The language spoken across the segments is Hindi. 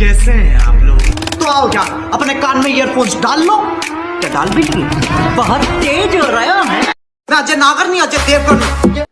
कैसे हैं आप लोग? तो आओ क्या अपने कान में ईयरफोन्स डाल लो। क्या डाल भी नहीं? बाहर तेज हो रहा है ना। अजय नागर नहीं, अजय देवगन।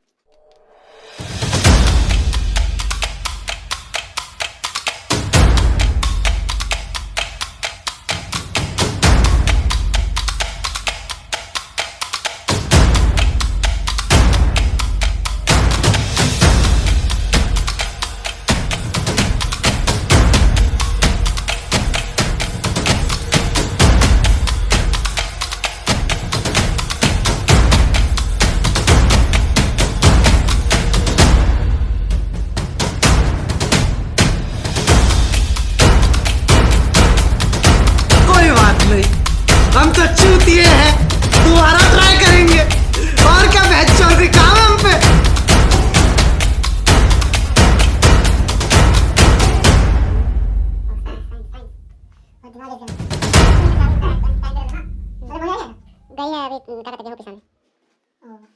हम तो चूतिए हैं, दोबारा ट्राई करेंगे। और क्या बहस चल रही, काम है हम पे। गई है अभी क्या कहते हैं किसान हो ना।